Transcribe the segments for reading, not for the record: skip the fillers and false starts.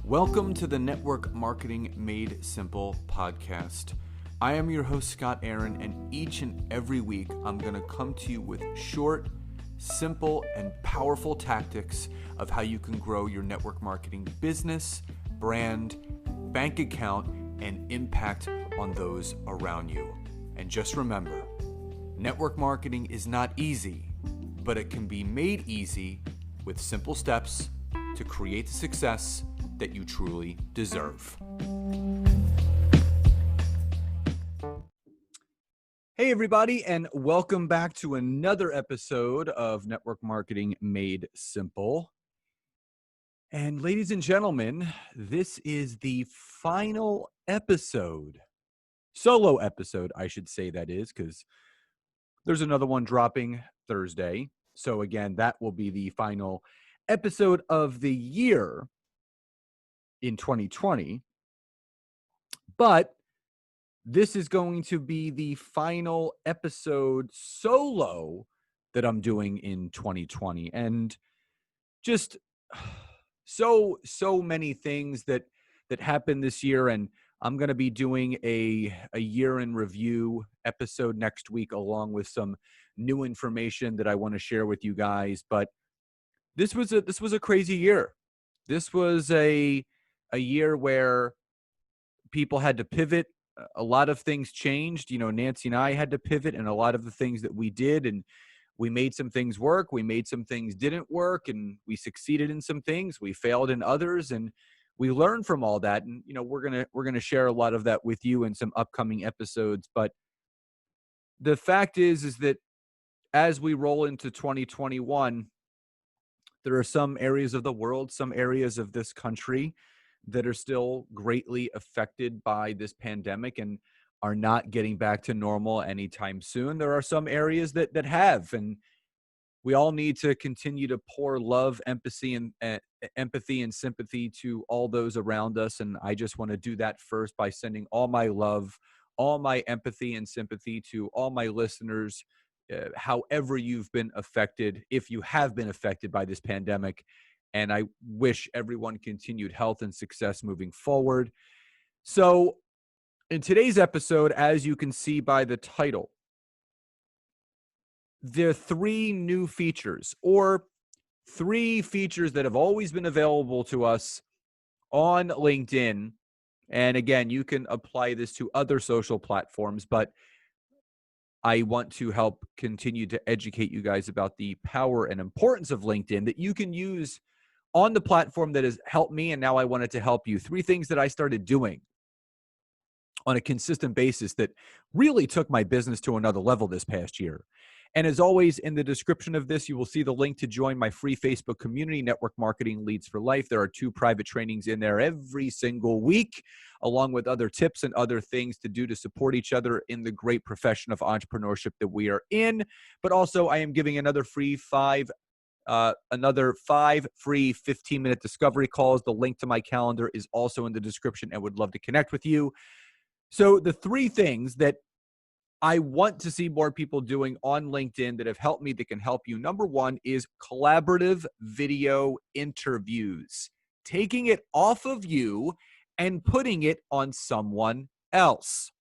Welcome to the Network Marketing Made Simple podcast. I am your host, Scott Aaron, and each and every week I'm going to come to you with short, simple, and powerful tactics of how you can grow your network marketing business, brand, bank account, and impact on those around you. And just remember, network marketing is not easy, but it can be made easy with simple steps to create the success that you truly deserve. Hey everybody, and welcome back to another episode of Network Marketing Made Simple. And ladies and gentlemen, this is the final episode, solo episode, I should say that is, because there's another one dropping Thursday. So again, that will be the final episode of the year in 2020, but this is going to be the final episode solo that I'm doing in 2020, and just so many things that happened this year. And I'm going to be doing a year in review episode next week, along with some new information that I want to share with you guys. But this was a crazy year. This was a year where people had to pivot. A lot of things changed. You know, Nancy and I had to pivot, and a lot of the things that we did, and we made some things work. We made some things didn't work, and we succeeded in some things. We failed in others, and we learned from all that. And, you know, we're going to share a lot of that with you in some upcoming episodes. But the fact is that as we roll into 2021, there are some areas of the world, some areas of this country that are still greatly affected by this pandemic and are not getting back to normal anytime soon. There are some areas that have, and we all need to continue to pour love, empathy, and sympathy to all those around us. And I just want to do that first by sending all my love, all my empathy and sympathy to all my listeners, however you've been affected, if you have been affected by this pandemic. And I wish everyone continued health and success moving forward. So in today's episode, as you can see by the title, there are three new features, or three features that have always been available to us on LinkedIn. And again, you can apply this to other social platforms, but I want to help continue to educate you guys about the power and importance of LinkedIn that you can use on the platform that has helped me, and now I wanted to help you. Three things that I started doing on a consistent basis that really took my business to another level this past year. And as always, in the description of this, you will see the link to join my free Facebook community, Network Marketing Leads for Life. There are 2 private trainings in there every single week, along with other tips and other things to do to support each other in the great profession of entrepreneurship that we are in. But also, I am giving another 5 free 15-minute discovery calls. The link to my calendar is also in the description, and would love to connect with you. So the 3 things that I want to see more people doing on LinkedIn that have helped me, that can help you. Number 1 is collaborative video interviews, taking it off of you and putting it on someone else.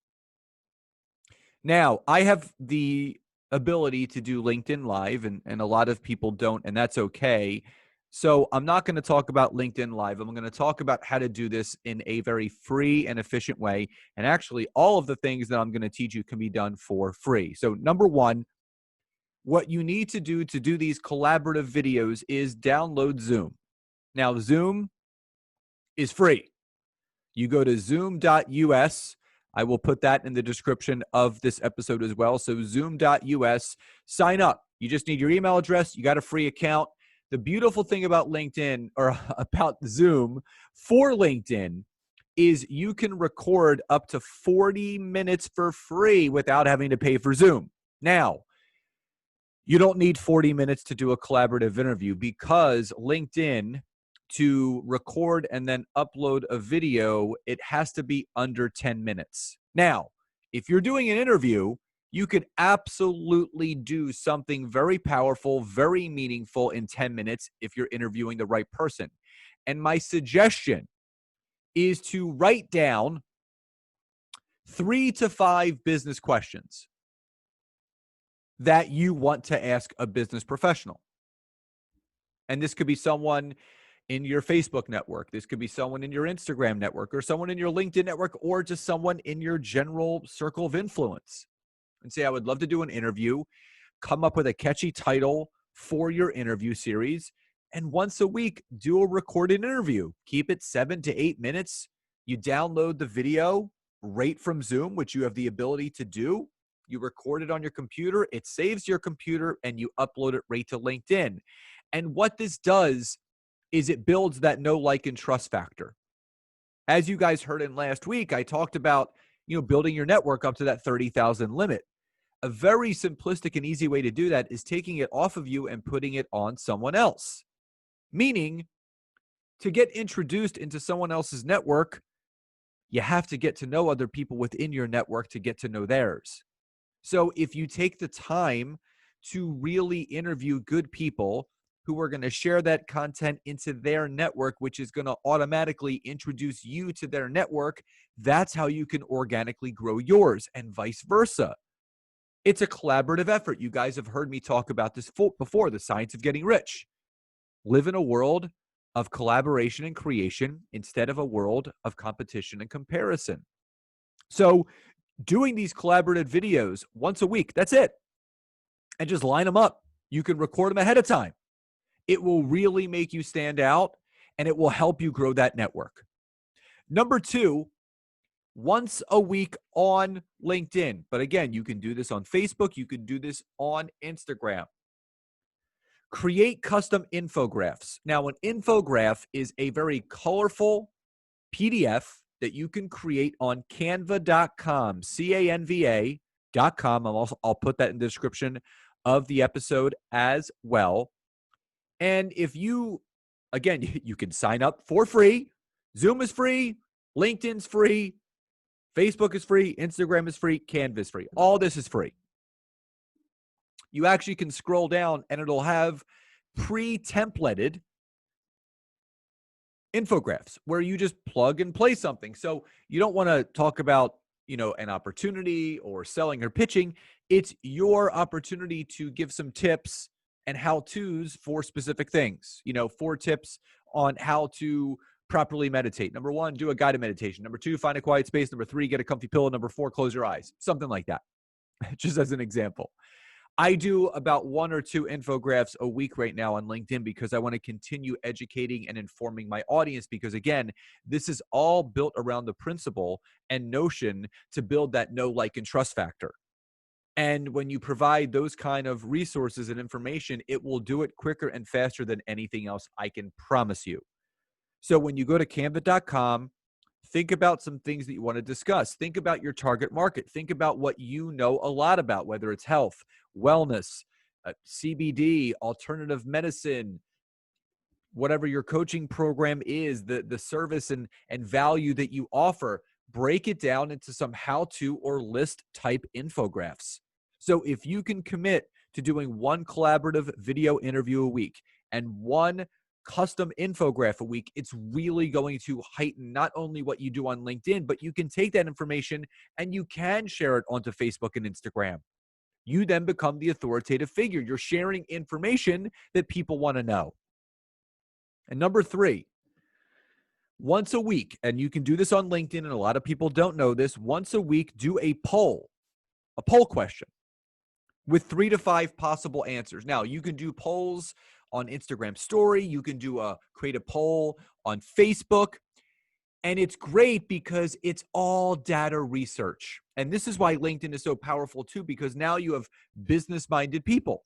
Now, I have the ability to do LinkedIn Live, and a lot of people don't, and that's okay. So I'm not going to talk about LinkedIn Live. I'm going to talk about how to do this in a very free and efficient way. And actually, all of the things that I'm going to teach you can be done for free. So number 1, what you need to do these collaborative videos is download Zoom. Now, Zoom is free. You go to zoom.us. I will put that in the description of this episode as well. So zoom.us, sign up. You just need your email address. You got a free account. The beautiful thing about LinkedIn, or about Zoom for LinkedIn, is you can record up to 40 minutes for free without having to pay for Zoom. Now, you don't need 40 minutes to do a collaborative interview, because LinkedIn, to record and then upload a video, it has to be under 10 minutes. Now, if you're doing an interview, you could absolutely do something very powerful, very meaningful in 10 minutes if you're interviewing the right person. And my suggestion is to write down 3 to 5 business questions that you want to ask a business professional. And this could be someone in your Facebook network. This could be someone in your Instagram network, or someone in your LinkedIn network, or just someone in your general circle of influence. And say, I would love to do an interview. Come up with a catchy title for your interview series. And once a week, do a recorded interview. Keep it 7 to 8 minutes. You download the video right from Zoom, which you have the ability to do. You record it on your computer. It saves your computer, and you upload it right to LinkedIn. And what this does is it builds that know, like, and trust factor. As you guys heard in last week, I talked about, building your network up to that 30,000 limit. A very simplistic and easy way to do that is taking it off of you and putting it on someone else. Meaning, to get introduced into someone else's network, you have to get to know other people within your network to get to know theirs. So if you take the time to really interview good people who are going to share that content into their network, which is going to automatically introduce you to their network, that's how you can organically grow yours, and vice versa. It's a collaborative effort. You guys have heard me talk about this before, the science of getting rich. Live in a world of collaboration and creation instead of a world of competition and comparison. So doing these collaborative videos once a week, that's it. And just line them up. You can record them ahead of time. It will really make you stand out, and it will help you grow that network. Number 2, once a week on LinkedIn. But again, you can do this on Facebook. You can do this on Instagram. Create custom infographics. Now, an infograph is a very colorful PDF that you can create on canva.com, canva.com. I'll put that in the description of the episode as well. And if you, again, you can sign up for free. Zoom is free. LinkedIn's free. Facebook is free. Instagram is free. Canva is free. All this is free. You actually can scroll down and it'll have pre-templated infographics where you just plug and play something. So you don't want to talk about, an opportunity or selling or pitching. It's your opportunity to give some tips and how-tos for specific things. 4 tips on how to properly meditate. Number 1, do a guided meditation. Number 2, find a quiet space. Number 3, get a comfy pillow. Number 4, close your eyes. Something like that, just as an example. I do about 1 or 2 infographics a week right now on LinkedIn because I want to continue educating and informing my audience, because again, this is all built around the principle and notion to build that know, like, and trust factor. And when you provide those kind of resources and information, it will do it quicker and faster than anything else, I can promise you. So when you go to canva.com, think about some things that you want to discuss. Think about your target market. Think about what you know a lot about, whether it's health, wellness, CBD, alternative medicine, whatever your coaching program is, the service and value that you offer. Break it down into some how-to or list type infographics. So if you can commit to doing 1 collaborative video interview a week and 1 custom infographic a week, it's really going to heighten not only what you do on LinkedIn, but you can take that information and you can share it onto Facebook and Instagram. You then become the authoritative figure. You're sharing information that people want to know. And number 3, once a week, and you can do this on LinkedIn, and a lot of people don't know this, once a week, do a poll question with 3 to 5 possible answers. Now, you can do polls on Instagram story. You can create a poll on Facebook. And it's great because it's all data research. And this is why LinkedIn is so powerful too, because now you have business-minded people.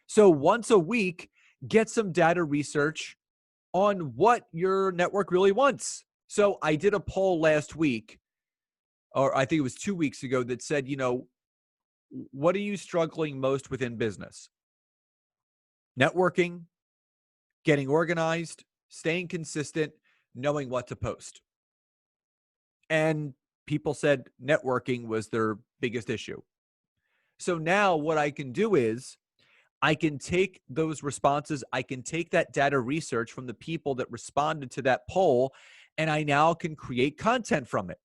So once a week, get some data research on what your network really wants. So I did a poll last week, or I think it was 2 weeks ago, that said, what are you struggling most with in business? Networking, getting organized, staying consistent, knowing what to post. And people said networking was their biggest issue. So now what I can do is I can take those responses, I can take that data research from the people that responded to that poll, and I now can create content from it,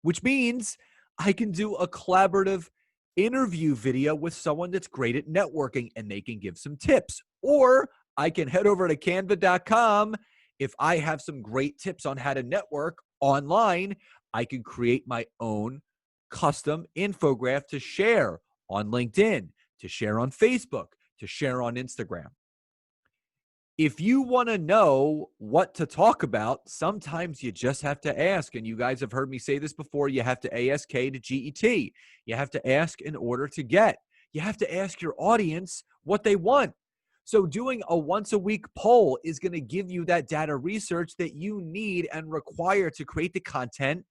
which means I can do a collaborative interview video with someone that's great at networking and they can give some tips. Or I can head over to canva.com. If I have some great tips on how to network online, I can create my own custom infograph to share on LinkedIn, to share on Facebook, to share on Instagram. If you want to know what to talk about, sometimes you just have to ask. And you guys have heard me say this before. You have to ASK to GET. You have to ask in order to get. You have to ask your audience what they want. So doing a once a week poll is going to give you that data research that you need and require to create the content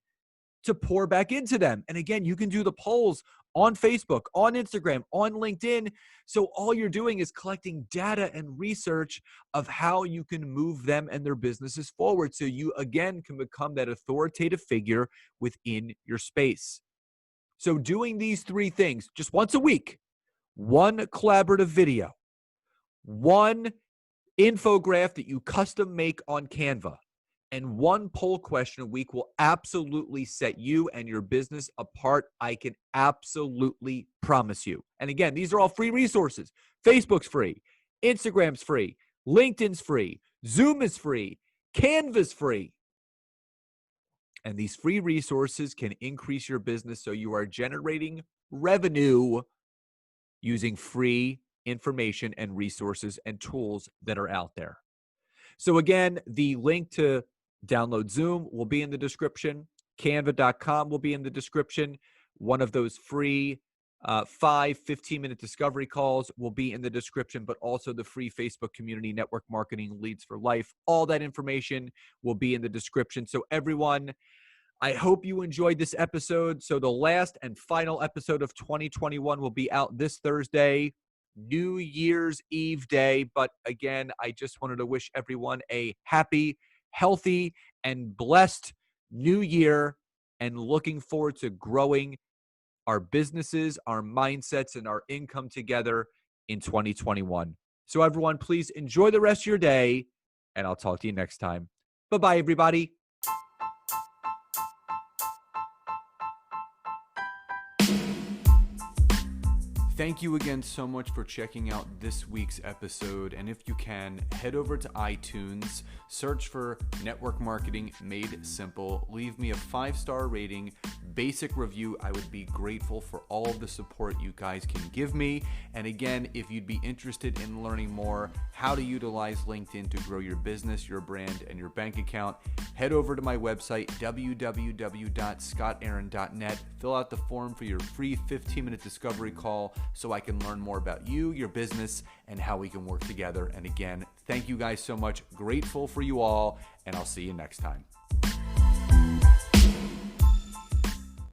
to pour back into them. And again, you can do the polls on Facebook, on Instagram, on LinkedIn. So all you're doing is collecting data and research of how you can move them and their businesses forward. So you, again, can become that authoritative figure within your space. So doing these three things just once a week, one collaborative video, one infograph that you custom make on Canva, and one poll question a week will absolutely set you and your business apart. I can absolutely promise you. And again, these are all free resources. Facebook's free. Instagram's free. LinkedIn's free. Zoom is free. Canva's free. And these free resources can increase your business so you are generating revenue using free information and resources and tools that are out there. So again, the link to download Zoom will be in the description. Canva.com will be in the description. One of those free 15-minute discovery calls will be in the description, but also the free Facebook community network marketing leads for life. All that information will be in the description. So everyone, I hope you enjoyed this episode. So the last and final episode of 2021 will be out this Thursday, New Year's Eve day. But again, I just wanted to wish everyone a happy, healthy, and blessed new year, and looking forward to growing our businesses, our mindsets, and our income together in 2021. So everyone, please enjoy the rest of your day, and I'll talk to you next time. Bye-bye, everybody. Thank you again so much for checking out this week's episode. And if you can, head over to iTunes, search for Network Marketing Made Simple, leave me a 5-star rating, basic review. I would be grateful for all of the support you guys can give me. And again, if you'd be interested in learning more how to utilize LinkedIn to grow your business, your brand, and your bank account, head over to my website, www.scottaaron.net. Fill out the form for your free 15-minute discovery call so I can learn more about you, your business, and how we can work together. And again, thank you guys so much. Grateful for you all, and I'll see you next time.